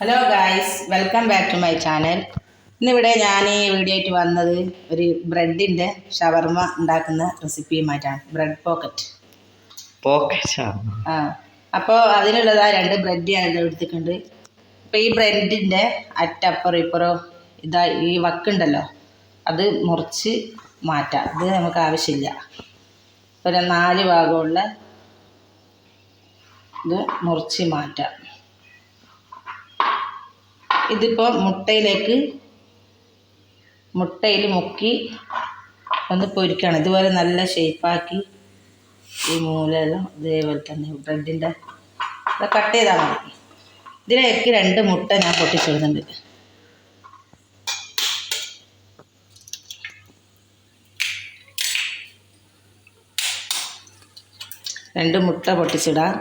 Hello guys, welcome back to my channel. ഇന്നിവിടെ ഞാൻ ഈ വീഡിയോ ആയിട്ട് വന്നത് ഒരു ബ്രെഡിൻ്റെ ഷവർമ ഉണ്ടാക്കുന്ന റെസിപ്പിയുമായിട്ടാണ്. Bread pocket. അപ്പോൾ അതിനുള്ളതാ 2 ബ്രെഡ് ഞാൻ എടുത്തിട്ടുണ്ട്. അപ്പോൾ ഈ ബ്രെഡിൻ്റെ അറ്റപ്പുറം ഇപ്പുറം ഇതാ ഈ വക്കുണ്ടല്ലോ, അത് മുറിച്ച് മാറ്റാം. ഇത് നമുക്ക് ആവശ്യമില്ല. ഒരു 4 ഭാഗമുള്ള ഇത് മുറിച്ച് മാറ്റാം. ഇതിപ്പോൾ മുട്ടയിൽ മുക്കി ഒന്ന് പൊരിക്കണം. ഇതുപോലെ നല്ല ഷേപ്പാക്കി ഈ മൂലയെല്ലാം ഇതേപോലെ തന്നെ ബ്രെഡിൻ്റെ കട്ട് ചെയ്താൽ മതി. ഇതിലേക്ക് 2 മുട്ട ഞാൻ പൊട്ടിച്ചിടുന്നുണ്ട്. രണ്ട് മുട്ട പൊട്ടിച്ചിടാം.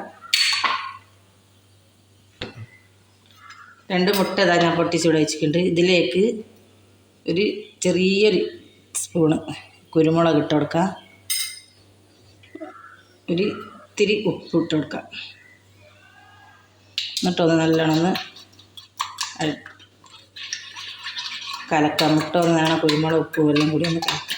2 മുട്ട ഇതാ ഞാൻ പൊട്ടിച്ചിവിടെ വെച്ചിട്ടുണ്ട്. ഇതിലേക്ക് ഒരു ചെറിയൊരു സ്പൂണ് കുരുമുളക് ഇട്ട് കൊടുക്കാം. ഒരു ഇത്തിരി ഉപ്പ് ഇട്ട് കൊടുക്കാം. എന്നിട്ടൊന്ന് നല്ലോണം ഒന്ന് കലക്കാം. മുട്ട ഒന്ന് വേണം, കുരുമുളക് ഉപ്പും എല്ലാം കൂടി ഒന്ന് കലക്കാം.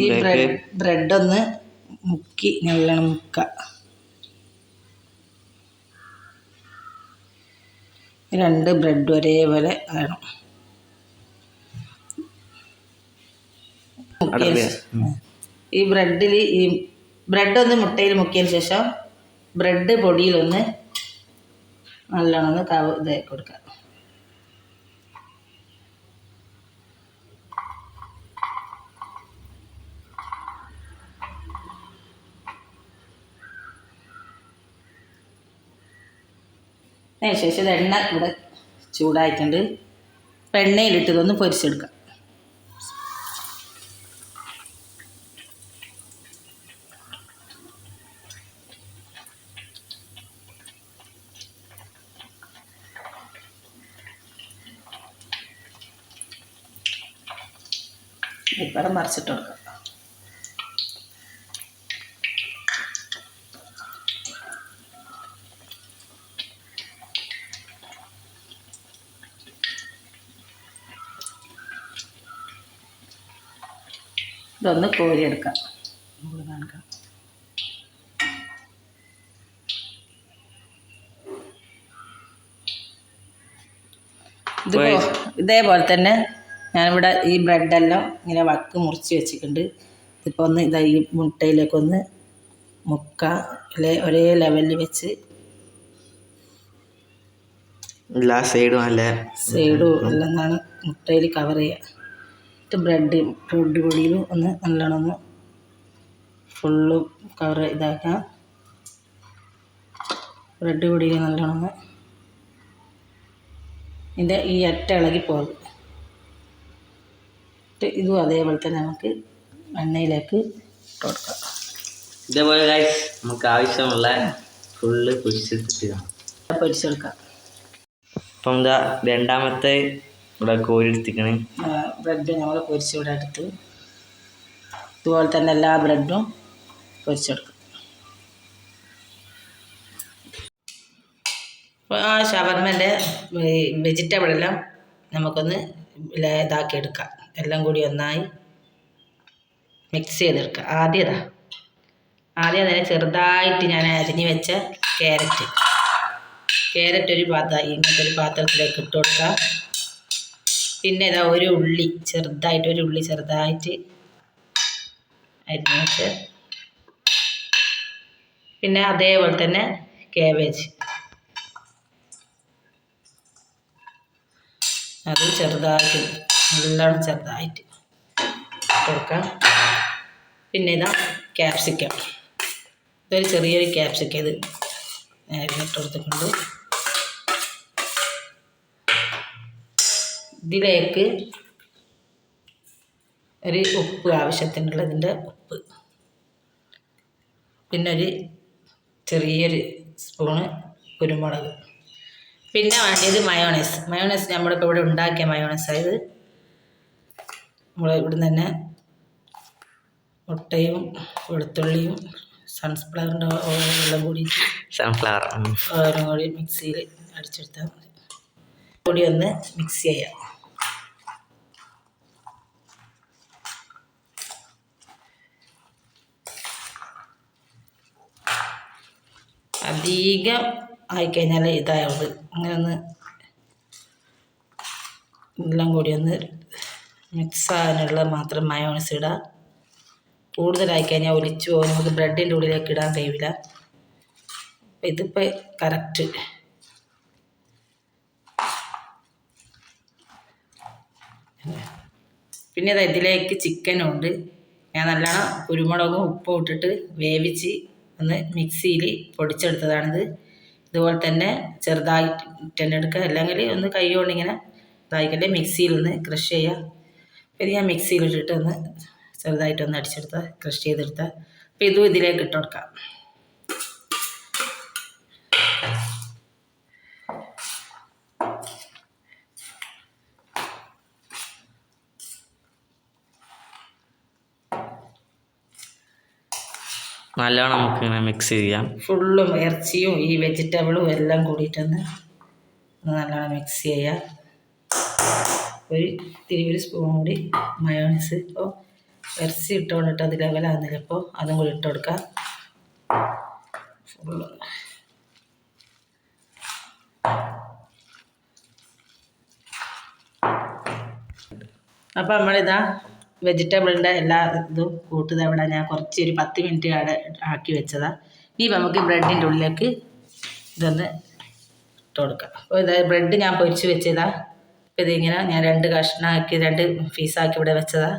ഈ ബ്രെഡ് ഒന്ന് മുക്കി നല്ലോണം മുക്കുക. 2 ബ്രെഡ് ഒരേപോലെ വേണം. ഈ ബ്രെഡിൽ ഈ ബ്രെഡ് ഒന്ന് മുട്ടയിൽ മുക്കിയതിന് ശേഷം ബ്രെഡ് പൊടിയിലൊന്ന് നല്ലോണം ഒന്ന് ഇതാക്കി കൊടുക്കുക. അതിനുശേഷം എണ്ണ ഇവിടെ ചൂടായിട്ടുണ്ട്. അപ്പം എണ്ണയിലിട്ട് ഇതൊന്ന് പൊരിച്ചെടുക്കാം. ഇപ്പം മറിച്ചിട്ട് കൊടുക്കാം. ഇതൊന്ന് കോരിയെടുക്കാം. കാണിക്കാം. ഇതേപോലെ തന്നെ ഞാനിവിടെ ഈ ബ്രെഡെല്ലാം ഇങ്ങനെ വക്ക് മുറിച്ച് വെച്ചിട്ടുണ്ട്. ഇതിപ്പോൾ ഒന്ന് ഇതാ ഈ മുട്ടയിലേക്കൊന്ന് മുക്കാം. ഒരേ ലെവലിൽ വെച്ച് എല്ലാ സൈഡും എല്ലാം എന്നാണ് മുട്ടയിൽ കവർ ചെയ്യുക. ബ്രെഡ് പൊടിയിലും ഒന്ന് നല്ലോണം ഒന്ന് ഫുള്ള് കവർ ഇതാക്കാം. ബ്രെഡ് പൊടിയിൽ നല്ലോണം ഒന്ന് ഇതിൻ്റെ ഈ അറ്റ ഇളകി പോകും. ഇതും അതേപോലെ തന്നെ നമുക്ക് എണ്ണയിലേക്ക് ഇട്ട് കൊടുക്കാം. ഇതേപോലെ നമുക്ക് ആവശ്യമുള്ള ഫുള്ള് പൊരിച്ചെടുക്കാം. അപ്പം എന്താ രണ്ടാമത്തെ ഇവിടെ കോരിയെടുത്തിക്കണേ ബ്രെഡ് നമ്മൾ പൊരിച്ചിവിടെ എടുത്ത് ഇതുപോലെ തന്നെ എല്ലാ ബ്രെഡും പൊരിച്ചെടുക്കും. അപ്പോൾ ആ ഷവർമേൻ്റെ വെജിറ്റബിളെല്ലാം നമുക്കൊന്ന് ഇതാക്കിയെടുക്കാം. എല്ലാം കൂടി ഒന്നായി മിക്സ് ചെയ്തെടുക്കുക. ആദ്യം അതിനെ ചെറുതായിട്ട് ഞാൻ അരിഞ്ഞ് വെച്ച ക്യാരറ്റ് ഒരു ഇങ്ങനത്തെ ഒരു പാത്രത്തിലേക്ക് ഇട്ട് കൊടുക്കുക. പിന്നെ ഇതാ ഒരു ഉള്ളി ചെറുതായിട്ട് അരിഞ്ഞ് വെച്ച്, പിന്നെ അതേപോലെ തന്നെ കാബേജ് അത് നല്ലോണം ചെറുതായിട്ട് കൊടുക്കാം. പിന്നെ ഇതാ ക്യാപ്സിക്കം, ഇതൊരു ചെറിയൊരു ക്യാപ്സിക്കം ഇത് അരിഞ്ഞിട്ട് കൊടുത്തിട്ടുണ്ട്. ഇതിലേക്ക് ഒരു ഉപ്പ് ആവശ്യത്തിനുള്ളതിൻ്റെ ഉപ്പ്, പിന്നെ ഒരു ചെറിയൊരു സ്പൂണ് കുരുമുളക്, പിന്നെ വേണ്ടിയത് മയോണൈസ് നമ്മളിപ്പോൾ ഇവിടെ ഉണ്ടാക്കിയ മയോണൈസ്. ഇത് നമ്മൾ ഇവിടുന്ന് തന്നെ മുട്ടയും വെളുത്തുള്ളിയും സൺഫ്ലവറിൻ്റെ ഓയിലെല്ലാം കൂടി സൺഫ്ലവർ ഓയിലും കൂടി മിക്സിയിൽ അടിച്ചെടുത്താൽ മതി. കൂടി ഒന്ന് മിക്സ് ചെയ്യാം. അധികം ആയിക്കഴിഞ്ഞാൽ ഇതായത് അങ്ങനെ ഒന്ന് എല്ലാം കൂടി ഒന്ന് മിക്സ് ആകാനുള്ള മാത്രം മയോണൈസ് ഇടുക. കൂടുതലായിക്കഴിഞ്ഞാൽ ഒലിച്ചു പോകും, നമുക്ക് ബ്രെഡിൻ്റെ ഉള്ളിലേക്ക് ഇടാൻ കഴിയില്ല. അപ്പം ഇതിപ്പോൾ കറക്റ്റ്. പിന്നെ ഇതിലേക്ക് ചിക്കനും ഉണ്ട്. ഞാൻ നല്ലോണം കുരുമുളകും ഉപ്പും ഇട്ടിട്ട് വേവിച്ച് ഒന്ന് മിക്സിയിൽ പൊടിച്ചെടുത്തതാണിത്. ഇതുപോലെ തന്നെ ചെറുതായിട്ട് തന്നെ എടുക്കുക, അല്ലെങ്കിൽ ഒന്ന് കൈ കൊണ്ട് ഇങ്ങനെ ഇതായിക്കല്ലേ മിക്സിയിൽ ഒന്ന് ക്രഷ് ചെയ്യുക. പിന്നെ ഞാൻ മിക്സിയിലിട്ടിട്ട് ഒന്ന് ചെറുതായിട്ടൊന്ന് അടിച്ചെടുത്താൽ ക്രഷ് ചെയ്തെടുത്താൽ. അപ്പോൾ ഇതും ഇതിലേക്ക് ഇട്ട് കൊടുക്കാം. നല്ലോണം നമുക്ക് ഇങ്ങനെ മിക്സ് ചെയ്യാം. ഫുള്ളും ഇറച്ചിയും ഈ വെജിറ്റബിളും എല്ലാം കൂടിയിട്ടൊന്ന് നല്ലോണം മിക്സ് ചെയ്യാം. ഒരു സ്പൂൺ കൂടി മയോണൈസ്. ഇപ്പോൾ ഇറച്ചി ഇട്ടുകൊണ്ടിട്ട് അത് ലെവലാകുന്നില്ല, അപ്പോൾ അതും കൂടി ഇട്ട് കൊടുക്കാം. ഫുള്ള് അപ്പോൾ നമ്മളിതാ വെജിറ്റബിളിൻ്റെ എല്ലാ ഇതും കൂട്ടുക. ഇവിടെ ഞാൻ കുറച്ച് ഒരു 10 മിനിറ്റ് ആക്കി വെച്ചതാണ്. ഇനി നമുക്ക് ബ്രെഡിൻ്റെ ഉള്ളിലേക്ക് ഇതൊന്ന് ഇട്ട് കൊടുക്കാം. അപ്പോൾ ഇത് ബ്രെഡ് ഞാൻ പൊരിച്ച് വെച്ചതാണ്. അപ്പോൾ ഇതിങ്ങനെ ഞാൻ 2 കഷ്ണമാക്കി 2 പീസാക്കി ഇവിടെ വെച്ചതാണ്.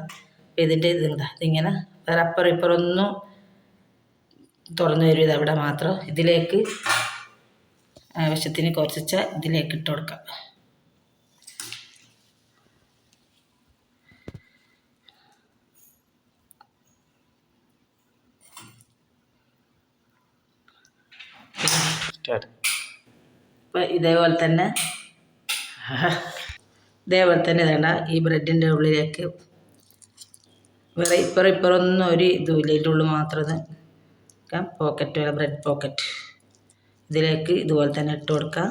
അപ്പോൾ ഇതിൻ്റെ ഇതുണ്ടാ ഇതിങ്ങനെ വേറെ അപ്പുറം ഇപ്പുറം ഒന്നും തുറന്നു വരും. ഇതവിടെ മാത്രം ഇതിലേക്ക് ആവശ്യത്തിന് കുറച്ച് ഇതിലേക്ക് ഇട്ട് കൊടുക്കാം. അപ്പോൾ ഇതേപോലെ തന്നെ വേണ്ട ഈ ബ്രെഡിൻ്റെ ഉള്ളിലേക്ക് വേറെ ഇപ്പുറം ഒന്നും ഒരു ഇതുമില്ല, ഇതിൻ്റെ ഉള്ളിൽ മാത്രം പോക്കറ്റ് ബ്രെഡ് പോക്കറ്റ് ഇതിലേക്ക് ഇതുപോലെ തന്നെ ഇട്ട് കൊടുക്കാം.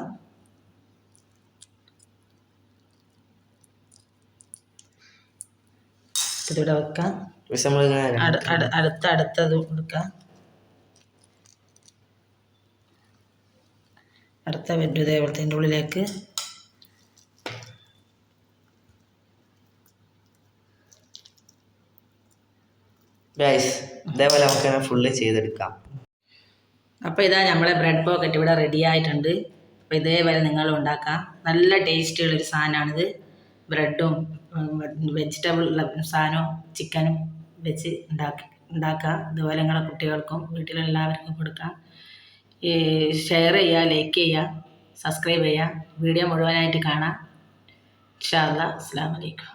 ഇതിവിടെ വെക്കാം. അടുത്തത് കൊടുക്കാം. അടുത്ത ബ്രെഡ് ഇതേപോലത്തെ ഇതിൻ്റെ ഉള്ളിലേക്ക് ഇതേപോലെ നമുക്ക് ഫുള്ള് ചെയ്തെടുക്കാം. അപ്പോൾ ഇതാ നമ്മളെ ബ്രെഡ് പോക്കറ്റ് ഇവിടെ റെഡി ആയിട്ടുണ്ട്. അപ്പോൾ ഇതേപോലെ നിങ്ങൾ ഉണ്ടാക്കാം. നല്ല ടേസ്റ്റുള്ളൊരു സാധനമാണിത്. ബ്രെഡും വെജിറ്റബിൾ സാധനവും ചിക്കനും വെച്ച് ഉണ്ടാക്കാം. ഇതുപോലെ നിങ്ങളെ കുട്ടികൾക്കും വീട്ടിലെല്ലാവർക്കും കൊടുക്കാം. ഷെയർ ചെയ്യുക, ലൈക്ക് ചെയ്യുക, സബ്സ്ക്രൈബ് ചെയ്യുക. വീഡിയോ മുഴുവനായിട്ട് കാണാം. ഇൻഷാ അല്ലാഹ്. അസ്സലാമു അലൈക്കും.